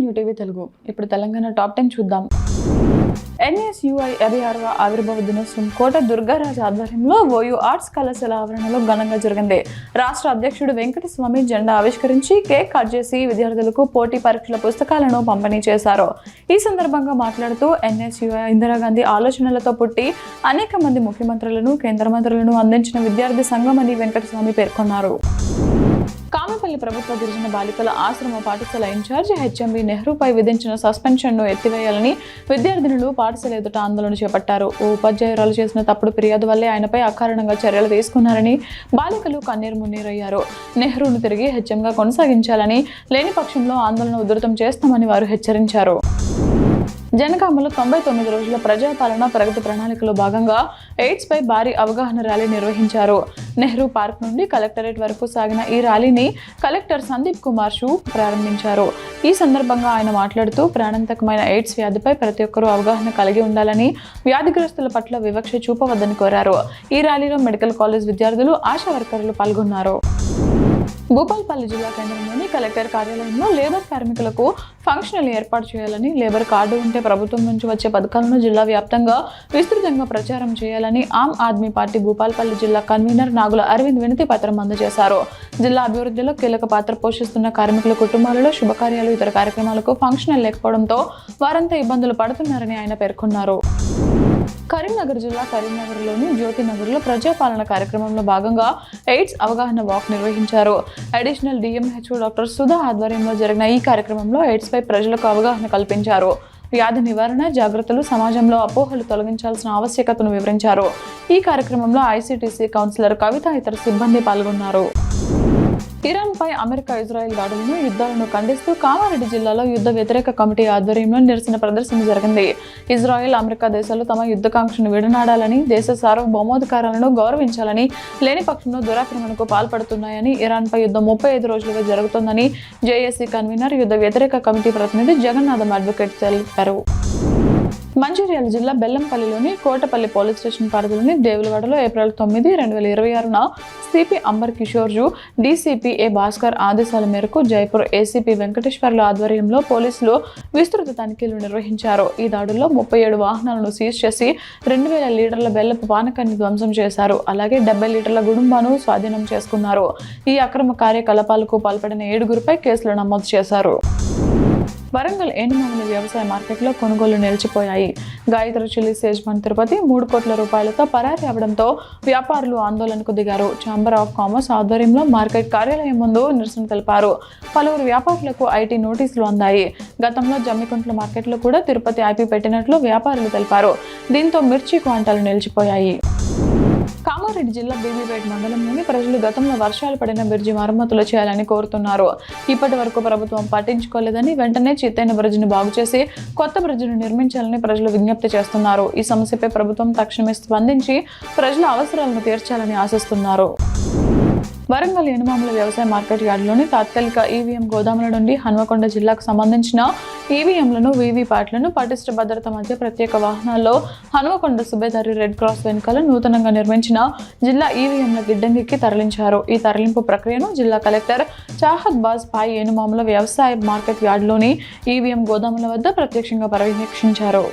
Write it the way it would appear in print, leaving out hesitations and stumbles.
New TV Telugu. ఇప్పుడు Telangana top 10 చూద్దాం. NSUI 26వ ఆవిర్భావ దినోత్సవం కోట దుర్గారాజు ఆధ్వర్యంలో ఓయూ ఆర్ట్స్ కళాశాల ఆవరణలో ఘనంగా జరిగింది. రాష్ట్ర అధ్యక్షుడు వెంకటస్వామి జెండా ఆవిష్కరించి కేక్ కట్ చేసి విద్యార్థులకు పోటీ పరీక్షల పుస్తకాలను పంపిణీ చేశారు. ఈ సందర్భంగా మాట్లాడుతూ ఎన్ఎస్యుఐ ఇందిరాగాంధీ ఆలోచనలతో పుట్టి అనేక మంది ముఖ్యమంత్రులను, కేంద్ర మంత్రులను అందించిన విద్యార్థి సంఘం అని వెంకటస్వామి పేర్కొన్నారు. కామెపల్లి ప్రభుత్వ గిరిజన బాలికల ఆశ్రమ పాఠశాల ఇన్ఛార్జి హెచ్ఎంబి నెహ్రూపై విధించిన సస్పెన్షన్ను ఎత్తివేయాలని విద్యార్థినులు పాఠశాల ఎదుట ఆందోళన చేపట్టారు. ఓ ఉపాధ్యాయురాలు చేసిన తప్పుడు ఫిర్యాదు వల్లే ఆయనపై అకారణంగా చర్యలు తీసుకున్నారని బాలికలు కన్నీరు మున్నీరయ్యారు. నెహ్రూను తిరిగి హెచ్ఎంగా కొనసాగించాలని, లేని పక్షంలో ఆందోళన ఉధృతం చేస్తామని వారు హెచ్చరించారు. జనగామలో 99 రోజుల ప్రజాపాలన ప్రగతి ప్రణాళికలో భాగంగా ఎయిడ్స్ పై భారీ అవగాహన ర్యాలీ నిర్వహించారు. నెహ్రూ పార్క్ నుండి కలెక్టరేట్ వరకు సాగిన ఈ ర్యాలీని కలెక్టర్ సందీప్ కుమార్ షూ ప్రారంభించారు. ఈ సందర్భంగా ఆయన మాట్లాడుతూ ప్రాణాంతకమైన ఎయిడ్స్ వ్యాధిపై ప్రతి ఒక్కరూ అవగాహన కలిగి ఉండాలని, వ్యాధిగ్రస్తుల పట్ల వివక్ష చూపవద్దని కోరారు. ఈ ర్యాలీలో మెడికల్ కాలేజ్ విద్యార్థులు, ఆశా వర్కర్లు పాల్గొన్నారు. భూపాల్పల్లి జిల్లా కేంద్రంలోని కలెక్టర్ కార్యాలయంలో లేబర్ కార్మికులకు ఫంక్షనల్ ఏర్పాటు చేయాలని, లేబర్ కార్డు ఉంటే ప్రభుత్వం నుంచి వచ్చే పథకాలను జిల్లా వ్యాప్తంగా విస్తృతంగా ప్రచారం చేయాలని ఆమ్ ఆద్మీ పార్టీ భూపాల్పల్లి జిల్లా కన్వీనర్ నాగుల అరవింద్ వినతి పత్రం అందజేశారు. జిల్లా అభివృద్ధిలో కీలక పాత్ర పోషిస్తున్న కార్మికుల కుటుంబాలలో శుభకార్యాలు, ఇతర కార్యక్రమాలకు ఫంక్షనల్ లేకపోవడంతో వారంతా ఇబ్బందులు పడుతున్నారని ఆయన పేర్కొన్నారు. కరీంనగర్ జిల్లా కరీంనగర్లోని జ్యోతినగర్లో ప్రజాపాలన కార్యక్రమంలో భాగంగా ఎయిడ్స్ అవగాహన వాక్ నిర్వహించారు. అడిషనల్ డిఎంహెచ్ఓ డాక్టర్ సుధా ఆధ్వర్యంలో జరిగిన ఈ కార్యక్రమంలో ఎయిడ్స్ పై ప్రజలకు అవగాహన కల్పించారు. వ్యాధి నివారణ జాగ్రత్తలు, సమాజంలో అపోహలు తొలగించాల్సిన ఆవశ్యకతను వివరించారు. ఈ కార్యక్రమంలో ఐసీటీసీ కౌన్సిలర్ కవిత, ఇతర సిబ్బంది పాల్గొన్నారు. ఇరాన్పై అమెరికా, ఇజ్రాయెల్ దాడులను, యుద్ధాలను ఖండిస్తూ కామారెడ్డి జిల్లాలో యుద్ధ వ్యతిరేక కమిటీ ఆధ్వర్యంలో నిరసన ప్రదర్శన జరిగింది. ఇజ్రాయెల్, అమెరికా దేశాలు తమ యుద్ధకాంక్షను విడనాడాలని, దేశ సార్వభౌమాధికారాలను గౌరవించాలని, లేని పక్షంలో దురాక్రమణకు పాల్పడుతున్నాయని, ఇరాన్పై యుద్ధం 35 రోజులుగా జరుగుతోందని జేఏసీ కన్వీనర్, యుద్ధ వ్యతిరేక కమిటీ ప్రతినిధి జగన్నాథం అడ్వకేట్ తెలిపారు. మంచిర్యాల జిల్లా బెల్లంపల్లిలోని కోటపల్లి పోలీస్ స్టేషన్ పరిధిలోని దేవులవాడలో ఏప్రిల్ 9, 2026న సిపి అంబర్ కిషోర్జు, డీసీపీ ఏ భాస్కర్ ఆదేశాల మేరకు జైపూర్ ఏసీపీ వెంకటేశ్వర్ల ఆధ్వర్యంలో పోలీసులు విస్తృత తనిఖీలు నిర్వహించారు. ఈ దాడుల్లో 37 వాహనాలను సీజ్ చేసి 2000 లీటర్ల బెల్లపు పానకాన్ని ధ్వంసం చేశారు. అలాగే 70 లీటర్ల గుడుంబాను స్వాధీనం చేసుకున్నారు. ఈ అక్రమ కార్యకలాపాలకు పాల్పడిన 7గురిపై కేసులు నమోదు చేశారు. వరంగల్ ఏనుమాముల వ్యవసాయ మార్కెట్లో కొనుగోలు నిలిచిపోయాయి. గాయత్రి చిల్లీస్ యజమాని తిరుపతి 3 కోట్ల రూపాయలతో పరారీ అవడంతో వ్యాపారులు ఆందోళనకు దిగారు. ఛాంబర్ ఆఫ్ కామర్స్ ఆధ్వర్యంలో మార్కెట్ కార్యాలయం ముందు నిరసన తెలిపారు. పలువురు వ్యాపారులకు ఐటీ నోటీసులు అందాయి. గతంలో జమ్మికుంట్ల మార్కెట్లో కూడా తిరుపతి ఐపీ పెట్టినట్లు వ్యాపారులు తెలిపారు. దీంతో మిర్చి క్వాంటాలు నిలిచిపోయాయి. కామారెడ్డి జిల్లా బీబీపేట మండలంలోని ప్రజలు గతంలో వర్షాలు పడిన బ్రిడ్జి మరమ్మతులు చేయాలని కోరుతున్నారు. ఇప్పటి వరకు ప్రభుత్వం పట్టించుకోలేదని, వెంటనే చిత్తైన బ్రిడ్జిని బాగు చేసి కొత్త బ్రిడ్జిని నిర్మించాలని ప్రజలు విజ్ఞప్తి చేస్తున్నారు. ఈ సమస్యపై ప్రభుత్వం తక్షణమే స్పందించి ప్రజల అవసరాలను తీర్చాలని ఆశిస్తున్నారు. వరంగల్ ఏనుమాముల వ్యవసాయ మార్కెట్ యార్డులోని తాత్కాలిక ఈవీఎం గోదాముల నుండి హన్మకొండ జిల్లాకు సంబంధించిన ఈవీఎంలను, వీవీప్యాట్లను పటిష్ట భద్రత మధ్య ప్రత్యేక వాహనాల్లో హన్మకొండ సుబేదారి రెడ్ క్రాస్ వెనుకల నూతనంగా నిర్మించిన జిల్లా ఈవీఎంల గిడ్డంగికి తరలించారు. ఈ తరలింపు ప్రక్రియను జిల్లా కలెక్టర్ చాహద్ బాజ్ పాయ్ ఏనుమాముల వ్యవసాయ మార్కెట్ యార్డులోని ఈవీఎం గోదాముల వద్ద ప్రత్యక్షంగా పర్యవేక్షించారు.